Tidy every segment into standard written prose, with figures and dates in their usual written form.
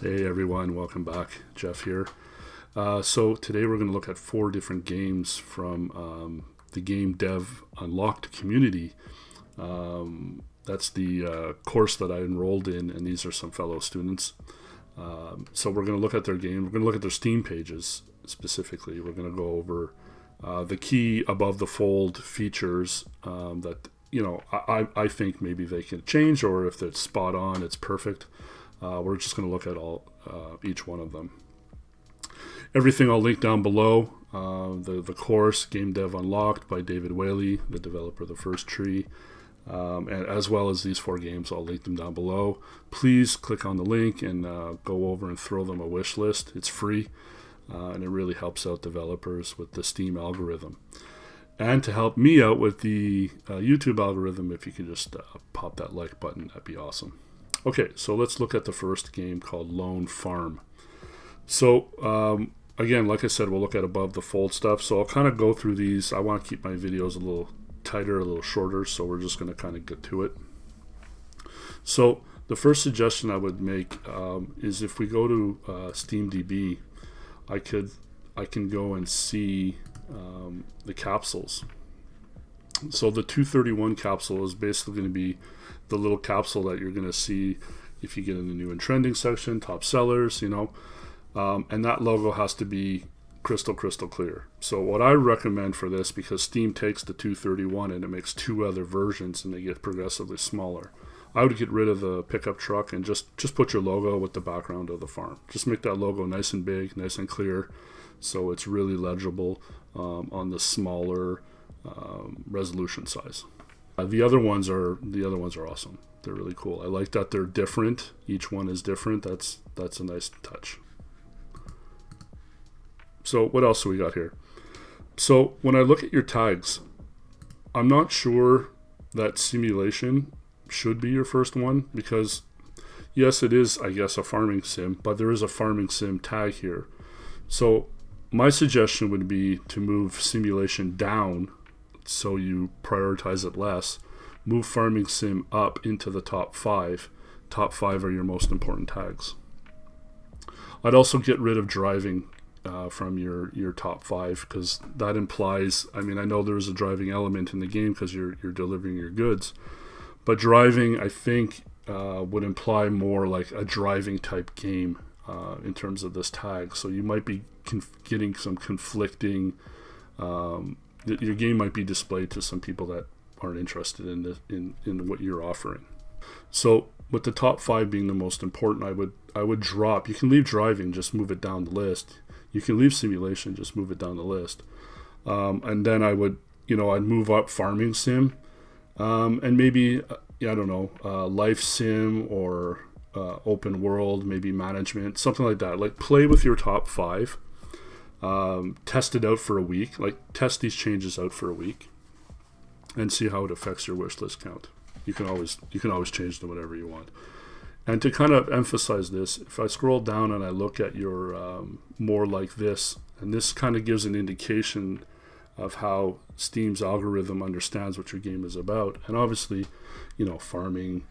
Hey everyone, welcome back. Jeff here. So today we're going to look at 4 different games from the Game Dev Unlocked community. That's the course that I enrolled in, and these are some fellow students. So we're going to look at their game. We're going to look at their Steam pages specifically. We're going to go over the key above the fold features that I think maybe they can change, or if it's spot on, it's perfect. We're just going to look at each one of them. Everything I'll link down below. The course, Game Dev Unlocked by David Whaley, the developer of the first tree, and as well as these 4 games, I'll link them down below. Please click on the link and go over and throw them a wish list. It's free, and it really helps out developers with the Steam algorithm. And to help me out with the YouTube algorithm, if you can just pop that like button, that'd be awesome. Okay, so let's look at the first game called Lone Farm. So, again, like I said, we'll look at above the fold stuff. So I'll kind of go through these. I want to keep my videos a little tighter, a little shorter, so we're just going to kind of get to it. So the first suggestion I would make is if we go to SteamDB, I can go and see the capsules. So the 231 capsule is basically going to be the little capsule that you're going to see if you get in the new and trending section, top sellers, and that logo has to be crystal clear. So what I recommend for this, because Steam takes the 231 and it makes 2 other versions and they get progressively smaller, I would get rid of the pickup truck and just put your logo with the background of the farm. Just make that logo nice and big, nice and clear, so it's really legible on the smaller resolution size. The other ones are awesome. They're really cool. I like that they're different. Each one is different. That's a nice touch. So what else do we got here? So when I look at your tags, I'm not sure that simulation should be your first one, because yes, it is, I guess, a farming sim, but there is a farming sim tag here. So my suggestion would be to move simulation down so you prioritize it less. Move farming sim up into the top 5. Top 5 are your most important tags. I'd also get rid of driving from your top 5, because that implies, I know there's a driving element in the game because you're delivering your goods, but driving, I think, would imply more like a driving type game in terms of this tag. So you might be getting some conflicting, your game might be displayed to some people that aren't interested in what you're offering. So with the top 5 being the most important, I would drop. You can leave driving, just move it down the list. You can leave simulation, just move it down the list. And then I'd move up farming sim, and maybe life sim or open world, maybe management, something like that. Like, play with your top 5. Test it out for a week. Like, test these changes out for a week and see how it affects your wish list count. You can always change them whatever you want. And to kind of emphasize this, if I scroll down and I look at your more like this, and this kind of gives an indication of how Steam's algorithm understands what your game is about. And obviously, farming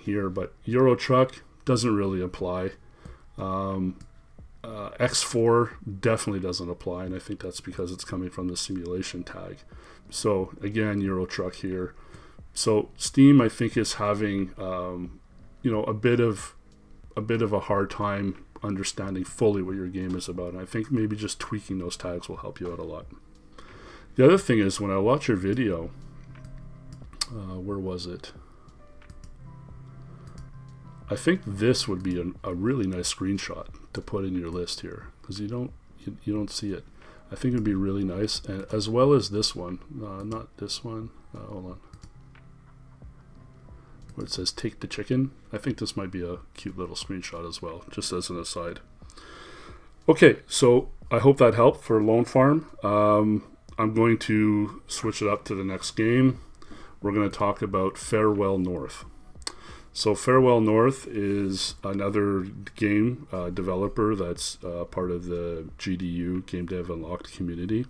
here, but Euro Truck doesn't really apply. X4 definitely doesn't apply, and I think that's because it's coming from the simulation tag. So again, Euro Truck here. So Steam, I think, is having a bit of a hard time understanding fully what your game is about, and I think maybe just tweaking those tags will help you out a lot. The other thing is, when I watch your video, where was it? I think this would be a really nice screenshot to put in your list here, because you don't see it. I think it would be really nice, and as well as this one, not this one. Hold on, where it says "Take the Chicken." I think this might be a cute little screenshot as well, just as an aside. Okay, so I hope that helped for Lone Farm. I'm going to switch it up to the next game. We're going to talk about Farwell North. So Farwell North is another game developer that's part of the GDU, Game Dev Unlocked community.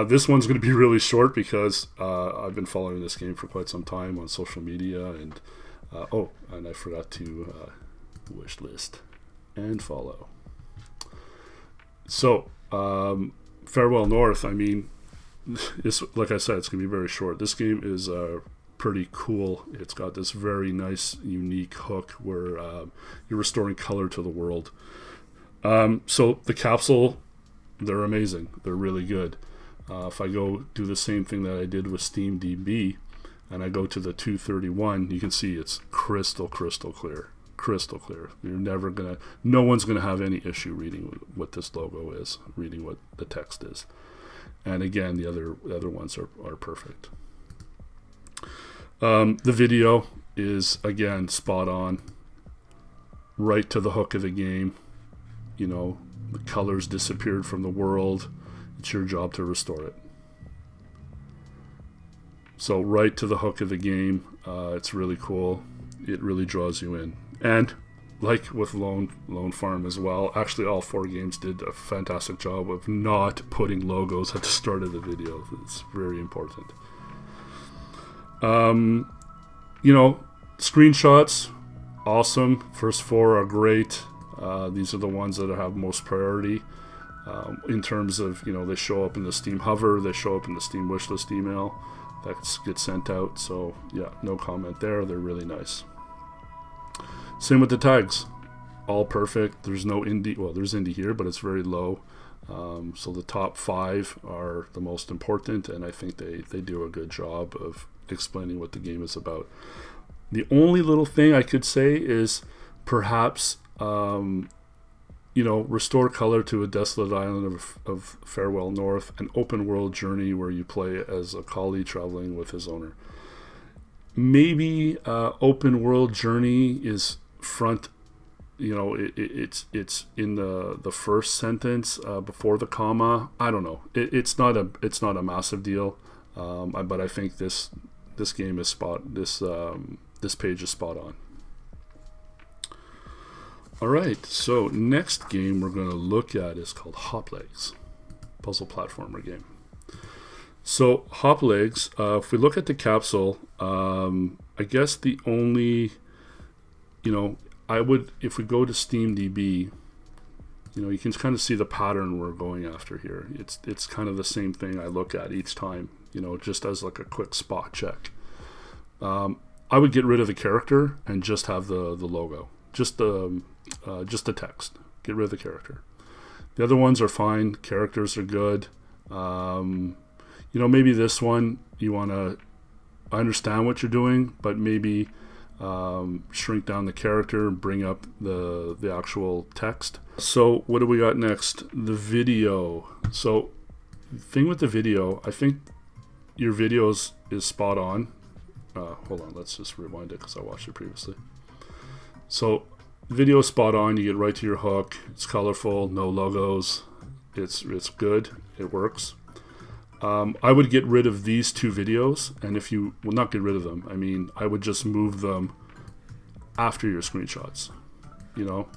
This one's going to be really short because I've been following this game for quite some time on social media, and I forgot to Wishlist, and follow. So, Farwell North, I mean, it's, like I said, it's going to be very short. This game is pretty cool. It's got this very nice, unique hook where you're restoring color to the world. So the capsule, they're amazing. They're really good. If I go do the same thing that I did with SteamDB, and I go to the 231, you can see it's crystal clear. Crystal clear. No one's gonna have any issue reading what this logo is, reading what the text is. And again, the other ones are perfect. The video is, again, spot on. Right to the hook of the game. You know, the colors disappeared from the world. It's your job to restore it. So right to the hook of the game. It's really cool. It really draws you in. And like with Lone Farm as well, actually all 4 games did a fantastic job of not putting logos at the start of the video. It's very important. You know, screenshots, awesome. First 4 are great. These are the ones that have most priority in terms of, you know, they show up in the Steam Hover, they show up in the Steam Wishlist email that gets sent out. So yeah, no comment there. They're really nice. Same with the tags, all perfect. There's no indie. Well, there's indie here, but it's very low. So the top 5 are the most important, and I think they do a good job of explaining what the game is about. The only little thing I could say is perhaps, you know, restore color to a desolate island of Farwell North, an open world journey where you play as a collie traveling with his owner. Maybe open world journey is front, you know, it's in the first sentence before the comma. I don't know. It's not a massive deal, but I think this game is this page is spot on. All right, so next game we're going to look at is called Hoplegs, puzzle platformer game. So Hoplegs, if we look at the capsule, I guess the only, you know, if we go to SteamDB, you know, you can kind of see the pattern we're going after here. It's kind of the same thing I look at each time, you know, just as like a quick spot check. I would get rid of the character and just have the logo, just the text. Get rid of the character. The other ones are fine. Characters are good. You know, maybe this one you want to understand what you're doing, but maybe shrink down the character, bring up the actual text. So what do we got next? The video. So the thing with the video, I think your video is spot on. Hold on, let's just rewind it because I watched it previously. So video is spot on. You get right to your hook. It's colorful, no logos. It's good. It works. I would get rid of these 2 videos, and if you will not get rid of them, I mean, I would just move them after your screenshots. You know,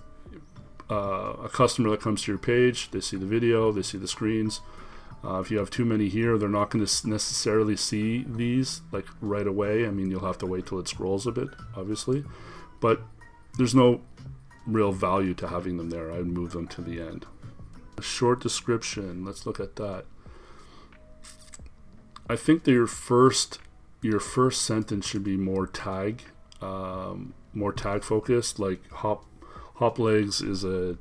a customer that comes to your page, they see the video, they see the screens. If you have too many here, they're not going to necessarily see these like right away. I mean, you'll have to wait till it scrolls a bit, obviously, but there's no real value to having them there. I'd move them to the end. A short description. Let's look at that. I think that your first sentence should be more tag focused. Like Hoplegs is a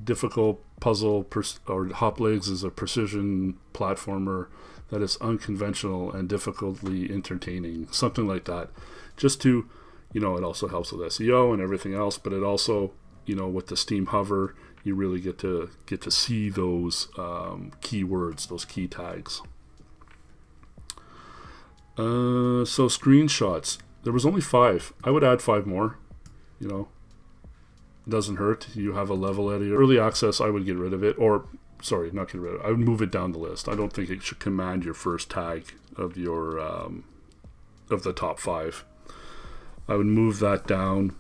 difficult puzzle, or Hoplegs is a precision platformer that is unconventional and difficultly entertaining. Something like that. Just to, you know, it also helps with SEO and everything else, but it also, you know, with the Steam Hover, you really get to see those keywords, those key tags. So screenshots. There was only 5. I would add 5 more. You know, it doesn't hurt. You have a level edit. Early access, I would get rid of it. Or, sorry, not get rid of it. I would move it down the list. I don't think it should command your first tag of your of the top 5. I would move that down.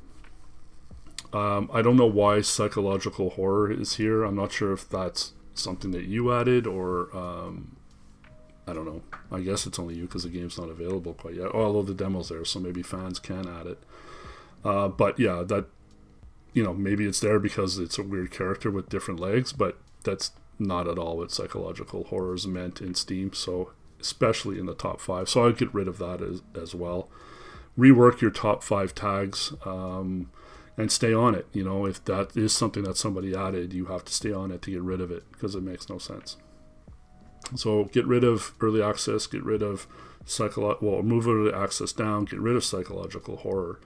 I don't know why psychological horror is here. I'm not sure if that's something that you added or I don't know. I guess it's only you because the game's not available quite yet. Although the demo's there, so maybe fans can add it. But yeah, you know, maybe it's there because it's a weird character with different legs, but that's not at all what psychological horror is meant in Steam. So especially in the top 5. So I'd get rid of that as well. Rework your top 5 tags and stay on it. You know, if that is something that somebody added, you have to stay on it to get rid of it because it makes no sense. So get rid of early access, get rid of move early access down, get rid of psychological horror.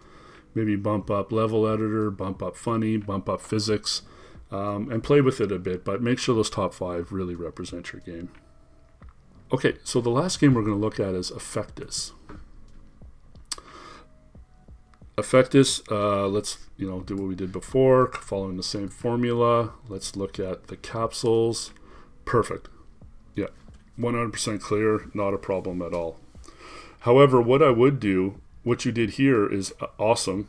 Maybe bump up level editor, bump up funny, bump up physics, and play with it a bit, but make sure those top 5 really represent your game. Okay, so the last game we're going to look at is Affectus. Affectus, let's do what we did before, following the same formula. Let's look at the capsules. Perfect. Yeah, 100% clear, not a problem at all. However, what I would do, what you did here is awesome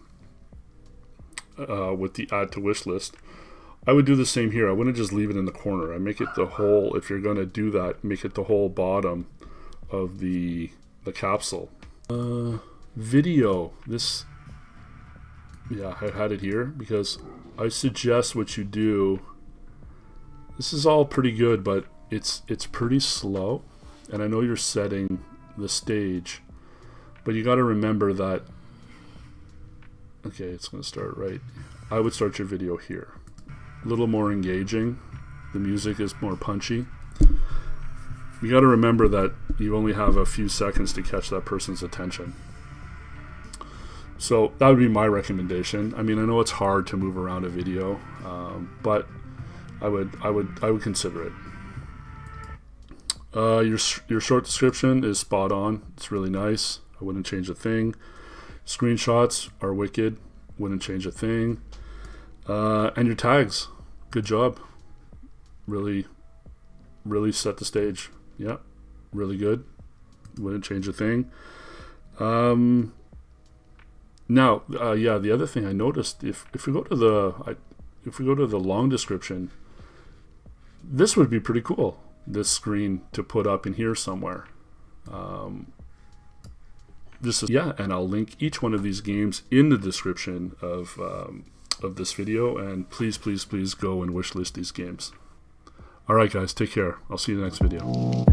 with the add to wish list. I would do the same here. I wouldn't just leave it in the corner. I make it the whole, if you're going to do that, make it the whole bottom of the capsule. Video. This, yeah, I had it here because I suggest what you do. This is all pretty good, but it's pretty slow. And I know you're setting the stage, but you got to remember that, okay, it's going to start right. I would start your video here. A little more engaging. The music is more punchy. You got to remember that you only have a few seconds to catch that person's attention. So that would be my recommendation. I mean, I know it's hard to move around a video, but I would consider it. Your short description is spot on. It's really nice. I wouldn't change a thing. Screenshots are wicked. Wouldn't change a thing. And your tags, good job. Really set the stage. Yeah, really good. Wouldn't change a thing. Now, the other thing I noticed, if we go to the long description, this would be pretty cool. This screen to put up in here somewhere. And I'll link each one of these games in the description of this video, and please go and wishlist these games. Alright guys, take care. I'll see you in the next video.